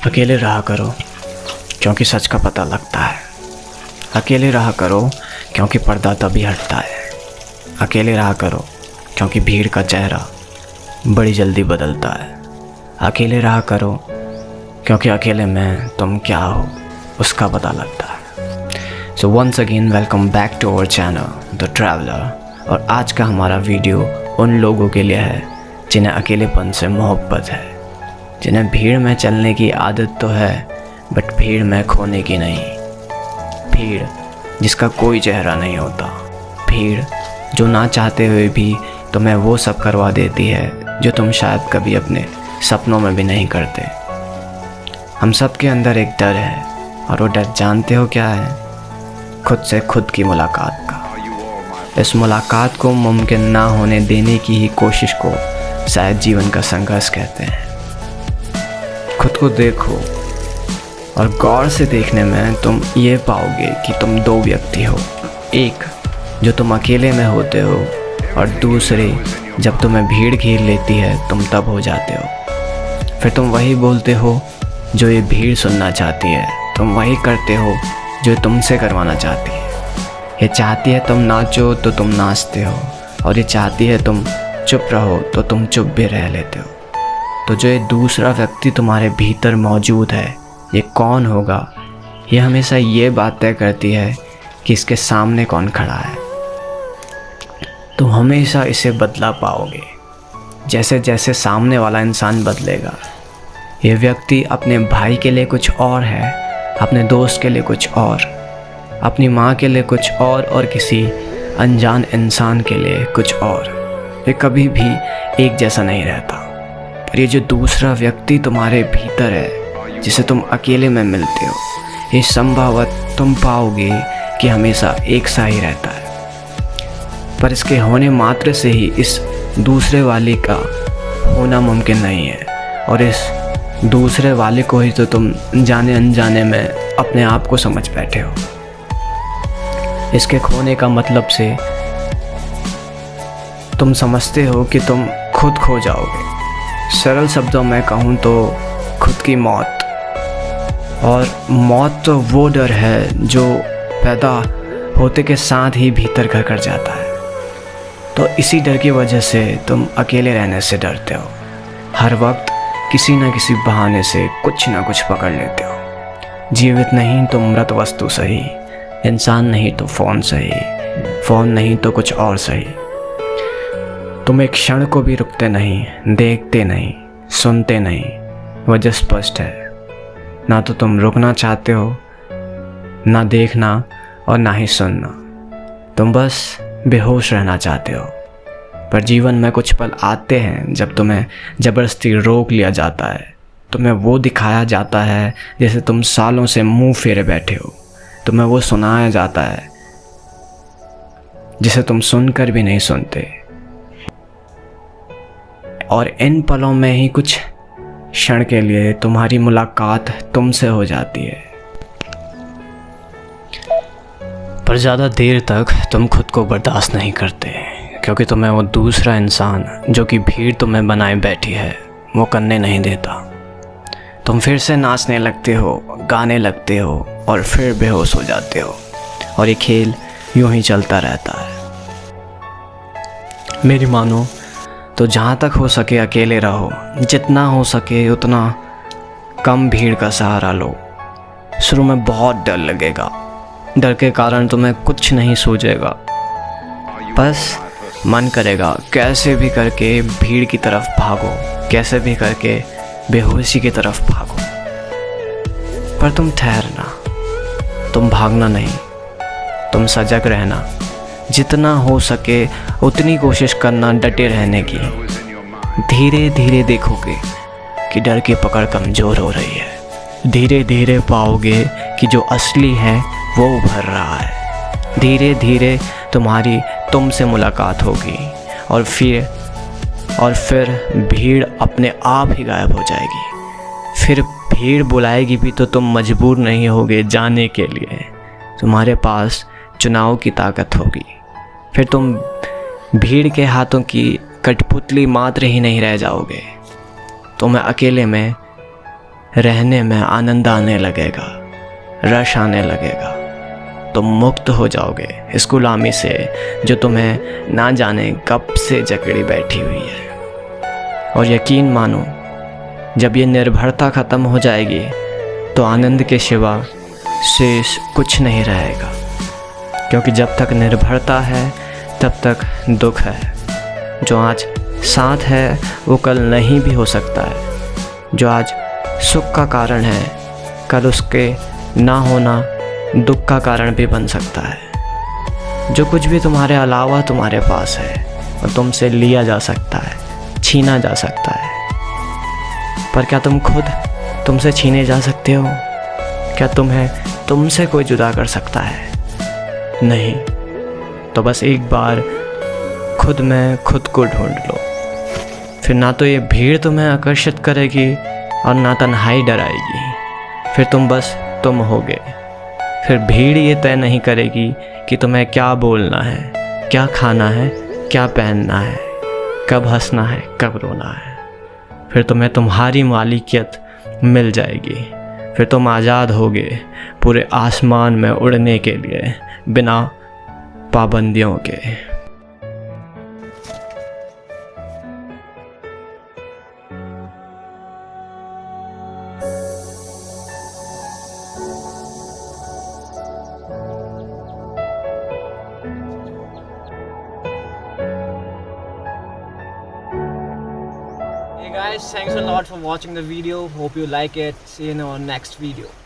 अकेले रहा करो क्योंकि सच का पता लगता है। अकेले रहा करो क्योंकि पर्दा तभी हटता है। अकेले रहा करो क्योंकि भीड़ का चेहरा बड़ी जल्दी बदलता है। अकेले रहा करो क्योंकि अकेले में तुम क्या हो उसका पता लगता है। So once again welcome back to our channel the traveller. और आज का हमारा वीडियो उन लोगों के लिए है जिन्हें अकेलेपन से मोहब्बत है, जिन्हें भीड़ में चलने की आदत तो है बट भीड़ में खोने की नहीं। भीड़ जिसका कोई चेहरा नहीं होता। भीड़ जो ना चाहते हुए भी तुम्हें वो सब करवा देती है जो तुम शायद कभी अपने सपनों में भी नहीं करते। हम सब के अंदर एक डर है और वो डर जानते हो क्या है? खुद से खुद की मुलाकात का। इस मुलाकात को मुमकिन ना होने देने की ही कोशिश को शायद जीवन का संघर्ष कहते हैं। खुद को देखो और गौर से देखने में तुम ये पाओगे कि तुम दो व्यक्ति हो। एक जो तुम अकेले में होते हो और दूसरे जब तुम्हें भीड़ घेर लेती है तुम तब हो जाते हो। फिर तुम वही बोलते हो जो ये भीड़ सुनना चाहती है। तुम वही करते हो जो तुमसे करवाना चाहती है। ये चाहती है तुम नाचो तो तुम नाचते हो और ये चाहती है तुम चुप रहो तो तुम चुप भी रह लेते हो। तो जो ये दूसरा व्यक्ति तुम्हारे भीतर मौजूद है ये कौन होगा? ये हमेशा ये बात तय करती है कि इसके सामने कौन खड़ा है। तुम हमेशा इसे बदला पाओगे जैसे जैसे सामने वाला इंसान बदलेगा। ये व्यक्ति अपने भाई के लिए कुछ और है, अपने दोस्त के लिए कुछ और, अपनी माँ के लिए कुछ और किसी अनजान इंसान के लिए कुछ और। ये कभी भी एक जैसा नहीं रहता। पर ये जो दूसरा व्यक्ति तुम्हारे भीतर है जिसे तुम अकेले में मिलते हो, ये संभवत तुम पाओगे कि हमेशा एक सा ही रहता है। पर इसके होने मात्र से ही इस दूसरे वाले का होना मुमकिन नहीं है और इस दूसरे वाले को ही तो तुम जाने अनजाने में अपने आप को समझ बैठे हो। इसके खोने का मतलब से तुम समझते हो कि तुम खुद खो जाओगे। सरल शब्दों में कहूँ तो खुद की मौत। और मौत तो वो डर है जो पैदा होते के साथ ही भीतर घर कर जाता है। तो इसी डर की वजह से तुम अकेले रहने से डरते हो। हर वक्त किसी न किसी बहाने से कुछ ना कुछ पकड़ लेते हो। जीवित नहीं तो मृत वस्तु सही, इंसान नहीं तो फ़ोन सही, फ़ोन नहीं तो कुछ और सही। तुम एक क्षण को भी रुकते नहीं, देखते नहीं, सुनते नहीं। वजह स्पष्ट है, ना तो तुम रुकना चाहते हो, ना देखना और ना ही सुनना। तुम बस बेहोश रहना चाहते हो। पर जीवन में कुछ पल आते हैं जब तुम्हें ज़बरदस्ती रोक लिया जाता है। तुम्हें वो दिखाया जाता है जैसे तुम सालों से मुंह फेरे बैठे हो। तुम्हें वो सुनाया जाता है जिसे तुम सुनकर भी नहीं सुनते। और इन पलों में ही कुछ क्षण के लिए तुम्हारी मुलाकात तुमसे हो जाती है। पर ज़्यादा देर तक तुम खुद को बर्दाश्त नहीं करते क्योंकि तुम्हें वो दूसरा इंसान जो कि भीड़ तुम्हें बनाए बैठी है वो करने नहीं देता। तुम फिर से नाचने लगते हो, गाने लगते हो और फिर बेहोश हो जाते हो और ये खेल यूं ही चलता रहता है। मेरी मानो तो जहाँ तक हो सके अकेले रहो। जितना हो सके उतना कम भीड़ का सहारा लो। शुरू में बहुत डर लगेगा। डर के कारण तुम्हें कुछ नहीं सूझेगा। बस मन करेगा कैसे भी करके भीड़ की तरफ भागो, कैसे भी करके बेहोशी की तरफ भागो। पर तुम ठहरना, तुम भागना नहीं, तुम सजग रहना। जितना हो सके उतनी कोशिश करना डटे रहने की। धीरे धीरे देखोगे कि डर की पकड़ कमज़ोर हो रही है। धीरे धीरे पाओगे कि जो असली है वो उभर रहा है। धीरे धीरे तुम्हारी तुमसे मुलाकात होगी और फिर भीड़ अपने आप ही गायब हो जाएगी। फिर भीड़ बुलाएगी भी तो तुम मजबूर नहीं होगे जाने के लिए। तुम्हारे पास चुनाव की ताकत होगी। फिर तुम भीड़ के हाथों की कठपुतली मात्र ही नहीं रह जाओगे। तुम्हें अकेले में रहने में आनंद आने लगेगा, रश आने लगेगा। तुम मुक्त हो जाओगे इस गुलामी से जो तुम्हें ना जाने कब से जकड़ी बैठी हुई है। और यकीन मानो, जब ये निर्भरता ख़त्म हो जाएगी तो आनंद के सिवा शेष कुछ नहीं रहेगा। क्योंकि जब तक निर्भरता है तब तक दुख है। जो आज साथ है वो कल नहीं भी हो सकता है। जो आज सुख का कारण है कल उसके ना होना दुख का कारण भी बन सकता है। जो कुछ भी तुम्हारे अलावा तुम्हारे पास है वो तुमसे लिया जा सकता है, छीना जा सकता है। पर क्या तुम खुद तुमसे छीने जा सकते हो? क्या तुम्हें तुमसे कोई जुदा कर सकता है? नहीं। तो बस एक बार खुद में खुद को ढूंढ लो। फिर ना तो ये भीड़ तुम्हें आकर्षित करेगी और ना तन्हाई डराएगी। फिर तुम बस तुम होगे। फिर भीड़ ये तय नहीं करेगी कि तुम्हें क्या बोलना है, क्या खाना है, क्या पहनना है, कब हंसना है, कब रोना है। फिर तुम्हें तुम्हारी मालिकियत मिल जाएगी। फिर तुम आज़ाद होगे पूरे आसमान में उड़ने के लिए बिना पाबंदियों के। Hey guys, thanks a lot for watching the video. Hope you like it. See you in our next video.